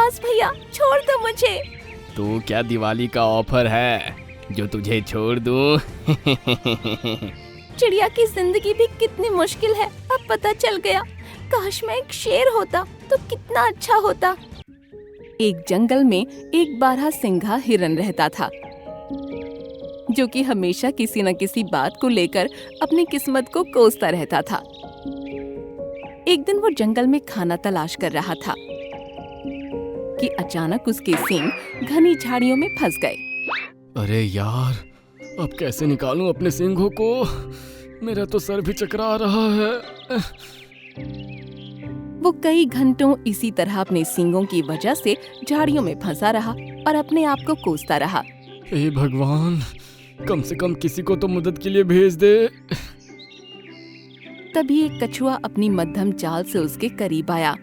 बस भैया, छोड़ दो मुझे। तो क्या दिवाली का ऑफर है जो तुझे छोड़ दूं? चिड़िया की जिंदगी भी कितनी मुश्किल है, अब पता चल गया। काश मैं एक शेर होता तो कितना अच्छा होता। एक जंगल में एक बारहसिंघा हिरन रहता था, जो कि हमेशा किसी न किसी बात को लेकर अपनी किस्मत को कोसता रहता था। एक दिन वो जंगल में खाना तलाश कर रहा था कि अचानक उसके सींग घनी झाड़ियों में फंस गए। अरे यार, अब कैसे निकालूं अपने सींगों को? मेरा तो सर भी चकरा रहा है। वो कई घंटों इसी तरह अपने सींगों की वजह से झाड़ियों में फंसा रहा और अपने आप को कोसता रहा। हे भगवान, कम से कम किसी को तो मदद के लिए भेज दे। तभी एक कछुआ अपनी मध्यम चाल से उसके करीब आया।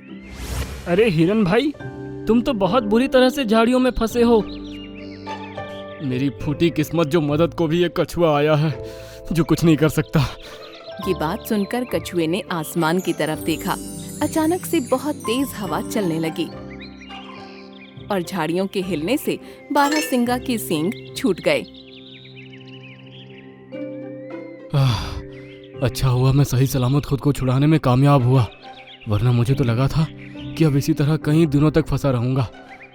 अरे हिरन भाई, तुम तो बहुत बुरी तरह से झाड़ियों में फंसे हो। मेरी फूटी किस्मत, जो मदद को भी एक कछुआ आया है जो कुछ नहीं कर सकता। ये बात सुनकर कछुए ने आसमान की तरफ देखा। अचानक से बहुत तेज हवा चलने लगी और झाड़ियों के हिलने से बारहसिंगा के सींग छूट गए। अच्छा हुआ मैं सही सलामत खुद को छुड़ाने में कामयाब हुआ, वरना मुझे तो लगा था कि अब इसी तरह कई दिनों तक फंसा रहूंगा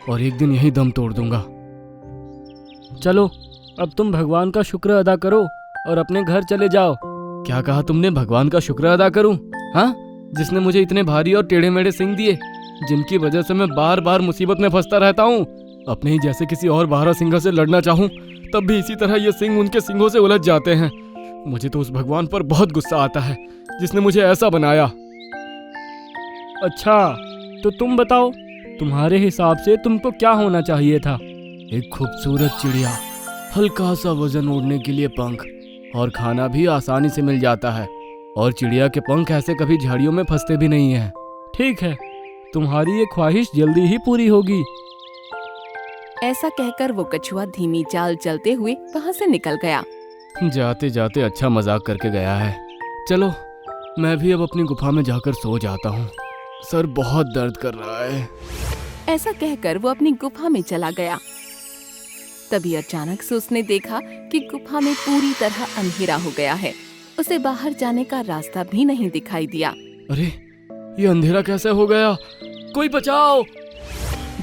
और एक दिन यही दम तोड़ दूंगा। चलो, अब तुम भगवान का शुक्र अदा करो और अपने घर चले जाओ। क्या कहा तुमने? भगवान का शुक्र अदा करूं? हाँ, जिसने मुझे इतने भारी और टेढ़े मेढ़े सींग दिए, जिनकी वजह से मैं बार बार मुसीबत में फंसता रहता हूँ। अपने ही जैसे किसी और बारहसिंगा से लड़ना चाहूँ तब भी इसी तरह ये सींग उनके सींगों से उलझ जाते हैं। मुझे तो उस भगवान पर बहुत गुस्सा आता है जिसने मुझे ऐसा बनाया। अच्छा, तो तुम बताओ, तुम्हारे हिसाब से तुमको क्या होना चाहिए था? एक खूबसूरत चिड़िया, हल्का सा वजन ओढ़ने के लिए पंख, और खाना भी आसानी से मिल जाता है। और चिड़िया के पंख ऐसे कभी झाड़ियों में फंसते भी नहीं हैं। ठीक है, तुम्हारी ये ख्वाहिश जल्दी ही पूरी होगी। ऐसा कहकर वो कछुआ धीमी चाल चलते हुए वहाँ से निकल गया। जाते जाते अच्छा मजाक करके गया है। चलो, मैं भी अब अपनी गुफा में जाकर सो जाता हूँ। सर बहुत दर्द कर रहा है। ऐसा कहकर वो अपनी गुफा में चला गया। तभी अचानक से उसने देखा कि गुफा में पूरी तरह अंधेरा हो गया है। उसे बाहर जाने का रास्ता भी नहीं दिखाई दिया। अरे, ये अंधेरा कैसे हो गया? कोई बचाओ!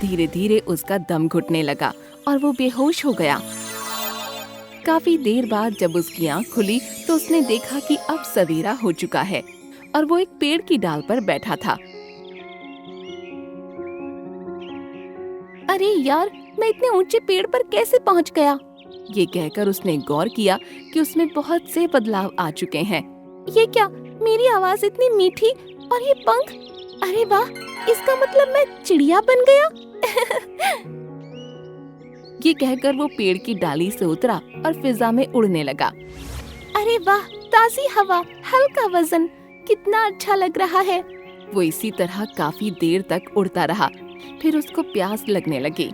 धीरे धीरे उसका दम घुटने लगा और वो बेहोश हो गया। काफी देर बाद जब उसकी आंख खुली तो उसने देखा कि अब सवेरा हो चुका है और वो एक पेड़ की डाल पर बैठा था। अरे यार, मैं इतने ऊंचे पेड़ पर कैसे पहुंच गया? ये कहकर उसने गौर किया कि उसमें बहुत से बदलाव आ चुके हैं। ये क्या, मेरी आवाज इतनी मीठी और ये पंख! अरे वाह, इसका मतलब मैं चिड़िया बन गया। ये कहकर वो पेड़ की डाली से उतरा और फिजा में उड़ने लगा। अरे वाह, ताजी हवा, हल्का वजन, कितना अच्छा लग रहा है। वो इसी तरह काफी देर तक उड़ता रहा। फिर उसको प्यास लगने लगी।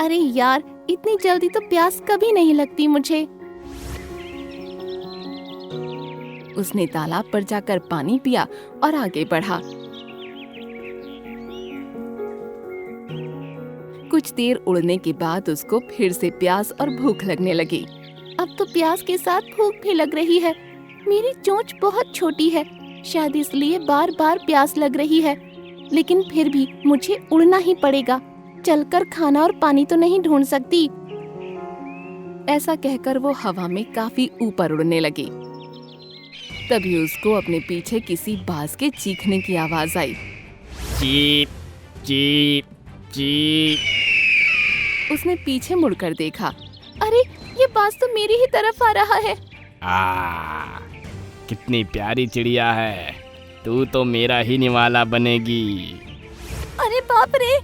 अरे यार, इतनी जल्दी तो प्यास कभी नहीं लगती मुझे। उसने तालाब पर जाकर पानी पिया और आगे बढ़ा। कुछ देर उड़ने के बाद उसको फिर से प्यास और भूख लगने लगी। अब तो प्यास के साथ भूख भी लग रही है। मेरी चोंच बहुत छोटी है, शायद इसलिए बार बार प्यास लग रही है। लेकिन फिर भी मुझे उड़ना ही पड़ेगा। चलकर खाना और पानी तो नहीं ढूंढ सकती। ऐसा कहकर वो हवा में काफी ऊपर उड़ने लगी। तभी उसको अपने पीछे किसी बाज के चीखने की आवाज आई। Cheap cheap cheap. उसने पीछे मुड़कर देखा। अरे, ये बाज तो मेरी ही तरफ आ रहा है। कितनी प्यारी चिड़िया है, तू तो मेरा ही निवाला बनेगी। अरे बाप रे!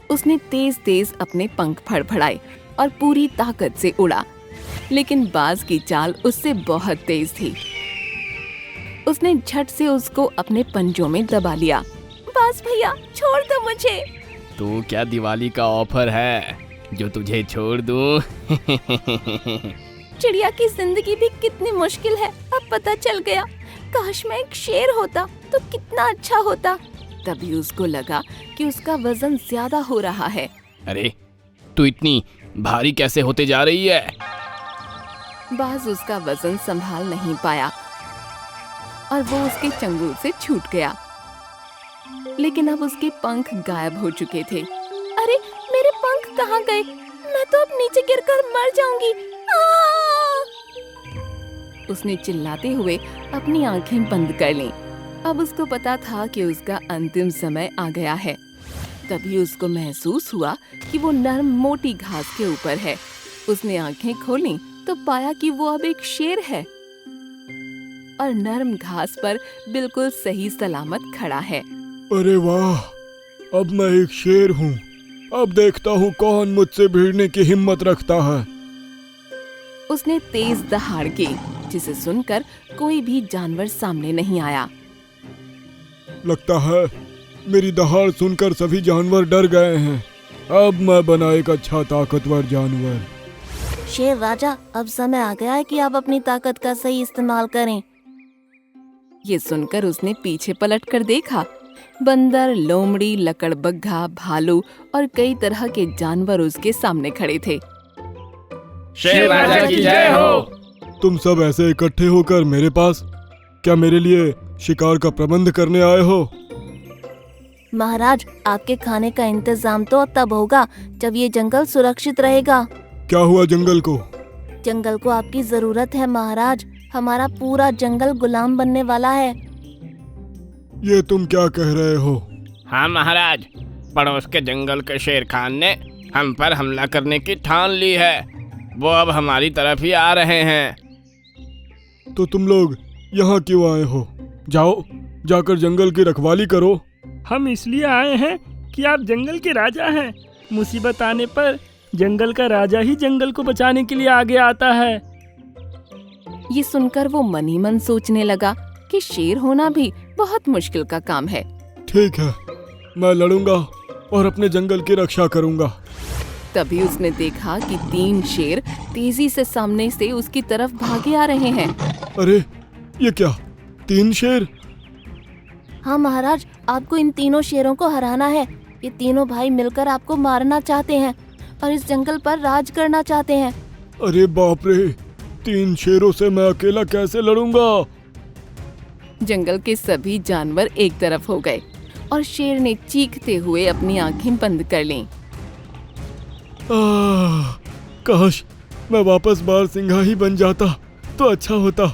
उसने तेज तेज अपने पंख फड़फड़ाए और पूरी ताकत से उड़ा, लेकिन बाज की चाल उससे बहुत तेज थी। उसने झट से उसको अपने पंजों में दबा लिया। बाज भैया, छोड़ दो मुझे। तो क्या दिवाली का ऑफर है जो तुझे छोड़ दूं? चिड़िया की जिंदगी भी कितनी मुश्किल है, अब पता चल गया। काश मैं एक शेर होता तो कितना अच्छा होता। तभी उसको लगा कि उसका वजन ज्यादा हो रहा है। अरे तू इतनी भारी कैसे होते जा रही है? बाज उसका वजन संभाल नहीं पाया और वो उसके चंगुल से छूट गया, लेकिन अब उसके पंख गायब हो चुके थे। अरे मेरे पंख कहाँ गए? मैं तो अब नीचे गिरकर मर जाऊंगी। उसने चिल्लाते हुए अपनी आंखें बंद कर लीं। अब उसको पता था कि उसका अंतिम समय आ गया है। तभी उसको महसूस हुआ कि वो नरम मोटी घास के ऊपर है। उसने आंखें खोलीं तो पाया कि वो अब एक शेर है और नरम घास पर बिल्कुल सही सलामत खड़ा है। अरे वाह, अब मैं एक शेर हूँ। अब देखता हूँ कौन मुझसे भिड़ने की हिम्मत रखता है। उसने तेज दहाड़ की, जिसे सुनकर कोई भी जानवर सामने नहीं आया। लगता है मेरी दहाड़ सुनकर सभी जानवर डर गए हैं। अब मैं बना एक अच्छा ताकतवर जानवर। शेर राजा, अब समय आ गया है कि आप अपनी ताकत का सही इस्तेमाल करें। ये सुनकर उसने पीछे पलट कर देखा। बंदर, लोमड़ी, लकड़बग्घा, भालू और कई तरह के जानवर उसके सामने खड़े थे। शेर राजा की जय हो। तुम सब ऐसे इकट्ठे होकर मेरे पास क्या मेरे लिए शिकार का प्रबंध करने आए हो? महाराज, आपके खाने का इंतजाम तो तब होगा जब ये जंगल सुरक्षित रहेगा। क्या हुआ जंगल को? जंगल को आपकी जरूरत है महाराज। हमारा पूरा जंगल गुलाम बनने वाला है। ये तुम क्या कह रहे हो? हाँ महाराज, पड़ोस के जंगल के शेर खान ने हम पर हमला करने की ठान ली है। वो अब हमारी तरफ ही आ रहे हैं। तो तुम लोग यहाँ क्यों आए हो? जाओ, जाकर जंगल की रखवाली करो। हम इसलिए आए हैं कि आप जंगल के राजा हैं। मुसीबत आने पर जंगल का राजा ही जंगल को बचाने के लिए आगे आता है। ये सुनकर वो मन ही मन सोचने लगा कि शेर होना भी बहुत मुश्किल का काम है। ठीक है, मैं लड़ूंगा और अपने जंगल की रक्षा करूंगा। तभी उसने देखा कि 3 शेर तेजी से सामने से उसकी तरफ भागे आ रहे हैं। अरे ये क्या, 3 शेर? हाँ महाराज, आपको इन तीनों शेरों को हराना है। ये तीनों भाई मिलकर आपको मारना चाहते हैं और इस जंगल पर राज करना चाहते हैं। अरे बाप रे, 3 शेरों से मैं अकेला कैसे लड़ूंगा? जंगल के सभी जानवर एक तरफ हो गए और शेर ने चीखते हुए अपनी आंखें बंद कर लीं। काश मैं वापस बारहसिंघा ही बन जाता तो अच्छा होता।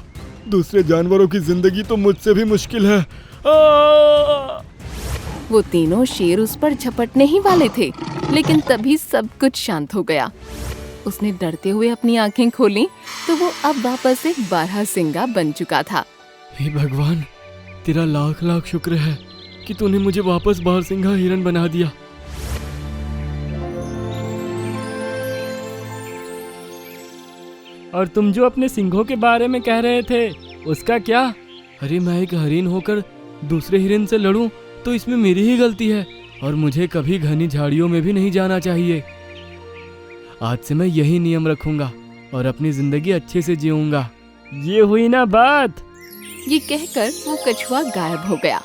दूसरे जानवरों की जिंदगी तो मुझसे भी मुश्किल है। वो तीनों शेर उस पर झपटने ही वाले थे, लेकिन तभी सब कुछ शांत हो गया। उसने डरते हुए अपनी आंखें खोलीं तो वो अब वापस एक बारहसिंगा बन चुका था। हे भगवान, तेरा लाख लाख शुक्र है कि तूने मुझे वापस बारहसिंघा हिरन बना दिया। और तुम जो अपने सिंघों के बारे में कह रहे थे, उसका क्या? अरे मैं एक हरिन होकर दूसरे हिरन से लड़ूं तो इसमें मेरी ही गलती है और मुझे कभी घनी झाड़ियों में भी नहीं जाना चाहिए। आज से मैं यही नियम रखूंगा और अपनी जिंदगी अच्छे से जीऊंगा। ये हुई ना बात। ये कहकर वो कछुआ गायब हो गया।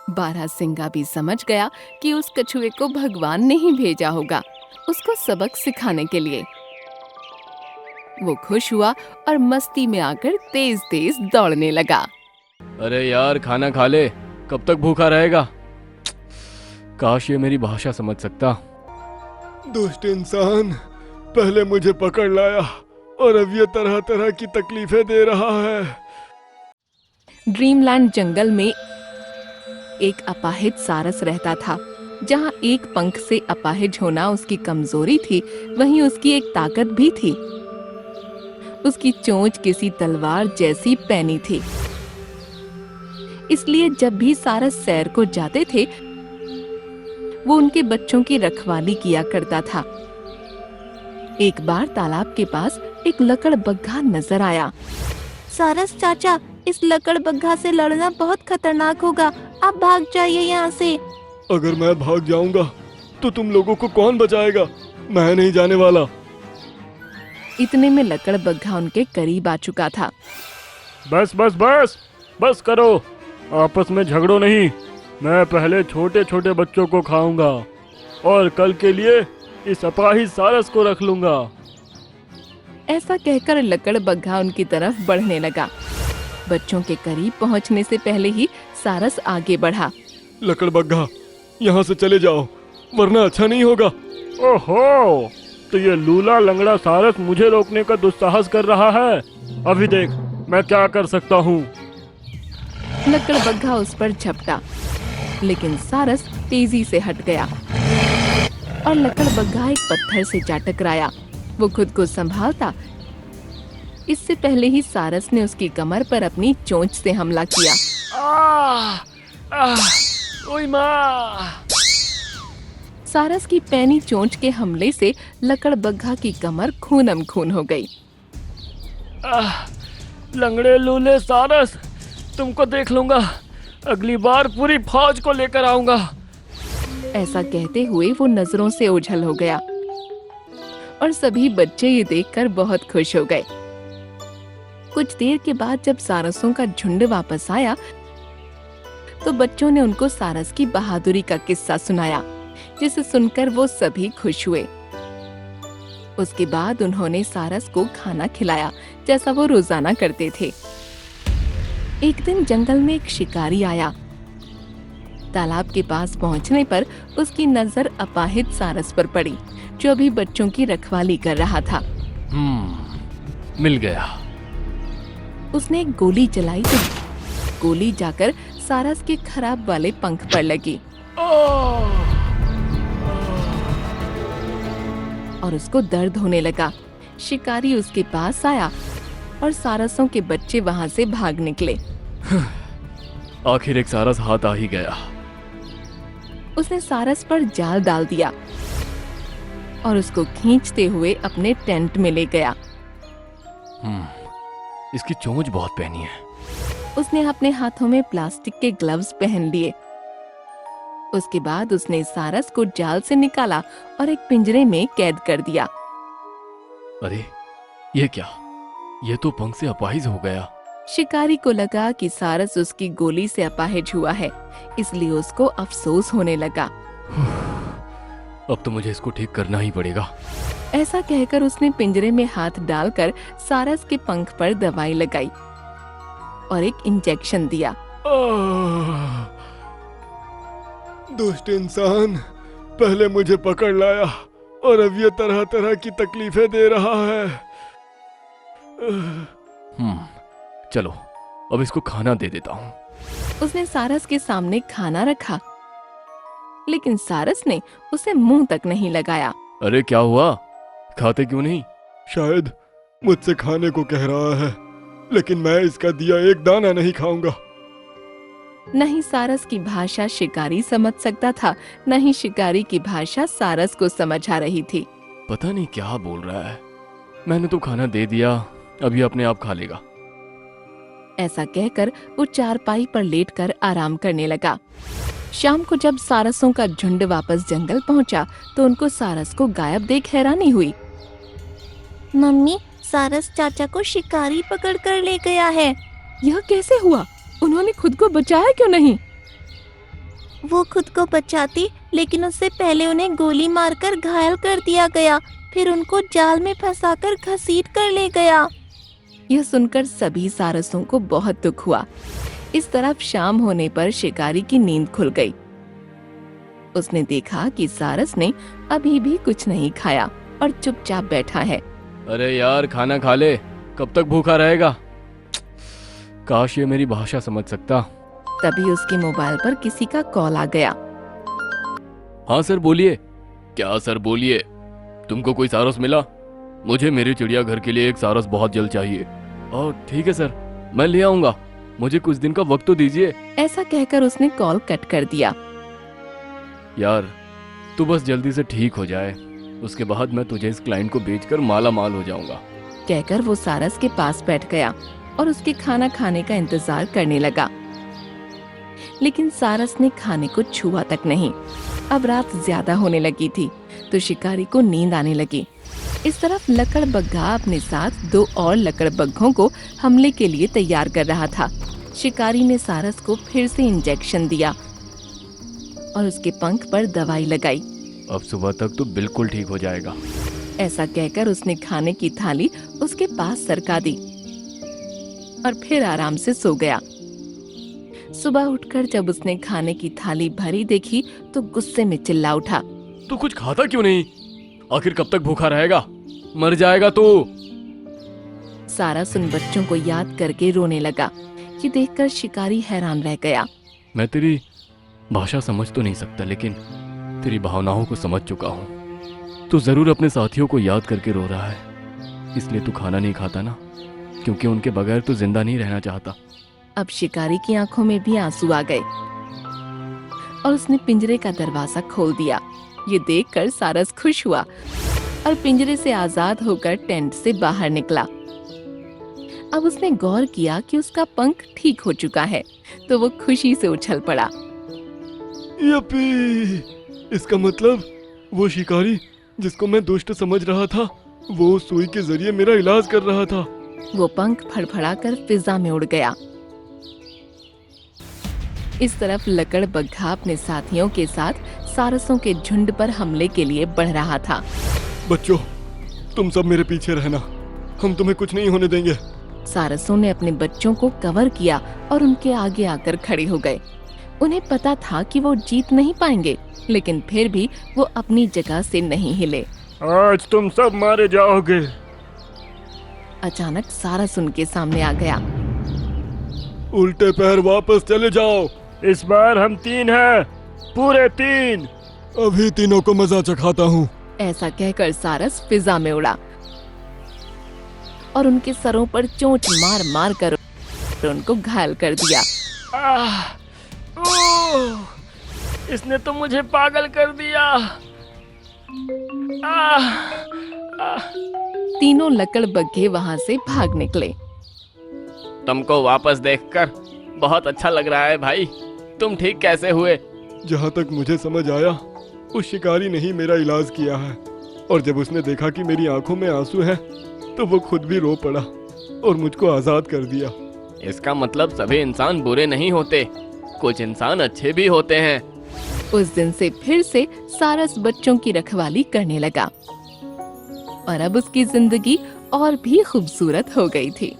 बारहसिंगा भी समझ गया कि उस कछुए को भगवान ने ही भेजा होगा उसको सबक सिखाने के लिए। वो खुश हुआ और मस्ती में आकर तेज तेज दौड़ने लगा। अरे यार, खाना खा ले, कब तक भूखा रहेगा? काश ये मेरी भाषा समझ सकता। दुष्ट इंसान, पहले मुझे पकड़ लाया और अब ये तरह तरह की तकलीफें दे रहा है। ड्रीमलैंड जंगल में एक अपाहिज सारस रहता था। जहाँ एक पंख से अपाहिज होना उसकी कमजोरी थी, वहीं उसकी एक ताकत भी थी। उसकी चोंच किसी तलवार जैसी पैनी थी, इसलिए जब भी सारस सैर को जाते थे वो उनके बच्चों की रखवाली किया करता था। एक बार तालाब के पास एक लकड़बग्घा नजर आया। सारस चाचा, इस लकड़बग्घा से लड़ना बहुत खतरनाक होगा, आप भाग जाइए यहाँ से। अगर मैं भाग जाऊंगा तो तुम लोगों को कौन बचाएगा? मैं नहीं जाने वाला। इतने में लकड़बग्घा उनके करीब आ चुका था। बस बस बस बस करो, आपस में झगड़ो नहीं। मैं पहले छोटे छोटे बच्चों को खाऊंगा और कल के लिए इस अपाहिज सारस को रख लूंगा। ऐसा कहकर लकड़बग्घा उनकी तरफ बढ़ने लगा। बच्चों के करीब पहुंचने से पहले ही सारस आगे बढ़ा। लकड़बग्घा, यहाँ से चले जाओ वरना अच्छा नहीं होगा। ओहो, तो ये लूला लंगड़ा सारस मुझे रोकने का दुस्साहस कर रहा है। अभी देख मैं क्या कर सकता हूँ। लकड़बग्घा उस पर झपटा, लेकिन सारस तेजी से हट गया और लकड़बग्घा एक पत्थर से जा टकराया। वो खुद को संभालता इससे पहले ही सारस ने उसकी कमर पर अपनी चोंच से हमला किया। ओए माँ! सारस की पैनी चोंच के हमले से लकड़बग्घा की कमर खूनम खून हो गई। लंगड़े लूले सारस, तुमको देख लूंगा। अगली बार पूरी फौज को लेकर आऊंगा। ऐसा कहते हुए वो नजरों से ओझल हो गया और सभी बच्चे ये देखकर बहुत खुश हो गए। कुछ देर के बाद जब सारसों का झुंड वापस आया तो बच्चों ने उनको सारस की बहादुरी का किस्सा सुनाया, जिसे सुनकर वो सभी खुश हुए। उसके बाद उन्होंने सारस को खाना खिलाया जैसा वो रोजाना करते थे। एक दिन जंगल में एक शिकारी आया। तालाब के पास पहुंचने पर उसकी नजर अपाहिज सारस पर पड़ी, जो अभी बच्चों की रखवाली कर रहा था। मिल गया। उसने एक गोली चलाई तो गोली जाकर सारस के खराब वाले पंख पर लगी और उसको दर्द होने लगा। शिकारी उसके पास आया और सारसों के बच्चे वहां से भाग निकले। आखिर एक सारस हाथ आ ही गया। उसने सारस पर जाल डाल दिया और उसको खींचते हुए अपने टेंट में ले गया। इसकी चोंच बहुत पैनी है। उसने अपने हाथों में प्लास्टिक के ग्लव्स पहन लिए। उसके बाद उसने सारस को जाल से निकाला और एक पिंजरे में कैद कर दिया। अरे ये क्या? ये तो पंख से अपाहिज हो गया। शिकारी को लगा कि सारस उसकी गोली से अपाहिज हुआ है, इसलिए उसको अफसोस होने लगा। अब तो मुझे इसको ठीक करना ही पड़ेगा। ऐसा कहकर उसने पिंजरे में हाथ डालकर सारस के पंख पर दवाई लगाई और एक इंजेक्शन दिया। दुष्ट इंसान, पहले मुझे पकड़ लाया और अब ये तरह तरह की तकलीफें दे रहा है। चलो अब इसको खाना दे देता हूँ। उसने सारस के सामने खाना रखा, लेकिन सारस ने उसे मुंह तक नहीं लगाया। अरे क्या हुआ? खाते क्यों नहीं? शायद मुझसे खाने को कह रहा है, लेकिन मैं इसका दिया एक दाना नहीं खाऊंगा। नहीं सारस की भाषा शिकारी समझ सकता था, न ही शिकारी की भाषा सारस को समझ आ रही थी। पता नहीं क्या बोल रहा है। मैंने तो खाना दे दिया, अभी अपने आप खा लेगा। ऐसा कहकर वो चारपाई पर लेटकर आराम करने लगा। शाम को जब सारसों का झुंड वापस जंगल पहुंचा तो उनको सारस को गायब देख हैरानी हुई। मम्मी, सारस चाचा को शिकारी पकड़ कर ले गया है। यह कैसे हुआ? उन्होंने खुद को बचाया क्यों नहीं? वो खुद को बचाती, लेकिन उससे पहले उन्हें गोली मारकर घायल कर दिया गया, फिर उनको जाल में फंसाकर घसीट कर ले गया। यह सुनकर सभी सारसों को बहुत दुख हुआ। इस तरफ शाम होने पर शिकारी की नींद खुल गई। उसने देखा कि सारस ने अभी भी कुछ नहीं खाया और चुपचाप बैठा है। अरे यार खाना खा ले, कब तक भूखा रहेगा? काश ये मेरी भाषा समझ सकता। तभी उसके मोबाइल पर किसी का कॉल आ गया। हाँ सर बोलिए। क्या सर बोलिए? तुमको कोई सारस मिला? मुझे मेरे चिड़ियाघर के लिए एक सारस बहुत जल्द चाहिए। और ठीक है सर, मैं ले आऊंगा, मुझे कुछ दिन का वक्त तो दीजिए। ऐसा कहकर उसने कॉल कट कर दिया। यार तू बस जल्दी से ठीक हो जाए, उसके बाद मैं तुझे इस क्लाइंट को बेचकर माला माल हो जाऊंगा। कहकर वो सारस के पास बैठ गया और उसके खाना खाने का इंतजार करने लगा, लेकिन सारस ने खाने को छुआ तक नहीं। अब रात ज्यादा होने लगी थी तो शिकारी को नींद आने लगी। इस तरफ लकड़बग्घा अपने साथ 2 और लकड़बग्घों को हमले के लिए तैयार कर रहा था। शिकारी ने सारस को फिर से इंजेक्शन दिया और उसके पंख पर दवाई लगाई। अब सुबह तक तो बिल्कुल ठीक हो जाएगा। ऐसा कहकर उसने खाने की थाली उसके पास सरका दी और फिर आराम से सो गया। सुबह उठकर जब उसने खाने की थाली भरी देखी तो गुस्से में चिल्ला उठा। तू कुछ खाता क्यों नहीं? आखिर कब तक भूखा रहेगा? मर जाएगा तू। सारस उन बच्चों को याद करके रोने लगा। ये देखकर शिकारी हैरान रह गया। मैं तेरी भाषा समझ तो नहीं सकता, लेकिन तेरी भावनाओं को समझ चुका हूँ। तू जरूर अपने साथियों को याद करके रो रहा है, इसलिए तू खाना नहीं खाता ना, क्योंकि उनके बगैर तू जिंदा नहीं रहना चाहता। अब शिकारी की आंखों में भी आंसू आ गए और उसने पिंजरे का दरवाजा खोल दिया। ये देखकर सारस खुश हुआ और पिंजरे से आजाद होकर टेंट से बाहर निकला। अब उसने गौर किया कि उसका पंख ठीक हो चुका है, तो वो खुशी से उछल पड़ा। यप्पी! इसका मतलब वो शिकारी जिसको मैं दुष्ट समझ रहा था, वो सुई के जरिए मेरा इलाज कर रहा था। वो पंख फड़फड़ाकर फिजा में उड़ गया। इस तरफ लकड़ बग्घा अपने साथियों के साथ सारसों के झुंड पर हमले के लिए बढ़ रहा था। बच्चों, तुम सब मेरे पीछे रहना, हम तुम्हें कुछ नहीं होने देंगे। सारसों ने अपने बच्चों को कवर किया और उनके आगे आकर खड़े हो गए। उन्हें पता था कि वो जीत नहीं पाएंगे, लेकिन फिर भी वो अपनी जगह से नहीं हिले। आज तुम सब मारे जाओगे। अचानक सारस उनके सामने आ गया। उल्टे पैर वापस चले जाओ। इस बार हम 3 हैं, पूरे 3। अभी तीनों को मजा चखाता हूँ। ऐसा कहकर सारस फिजा में उड़ा और उनके सरों पर चोंच मार मार कर उनको घायल कर दिया। इसने तो मुझे पागल कर दिया। तीनों लकड़ बग्घे वहां से भाग निकले। तुमको वापस देखकर बहुत अच्छा लग रहा है भाई। तुम ठीक कैसे हुए? जहाँ तक मुझे समझ आया, उस शिकारी ने ही मेरा इलाज किया है, और जब उसने देखा कि मेरी आंखों में आंसू हैं, तो वो खुद भी रो पड़ा और मुझको आजाद कर दिया। इसका मतलब सभी इंसान बुरे नहीं होते, कुछ इंसान अच्छे भी होते हैं। उस दिन से फिर से सारस बच्चों की रखवाली करने लगा और अब उसकी जिंदगी और भी खूबसूरत हो गई थी।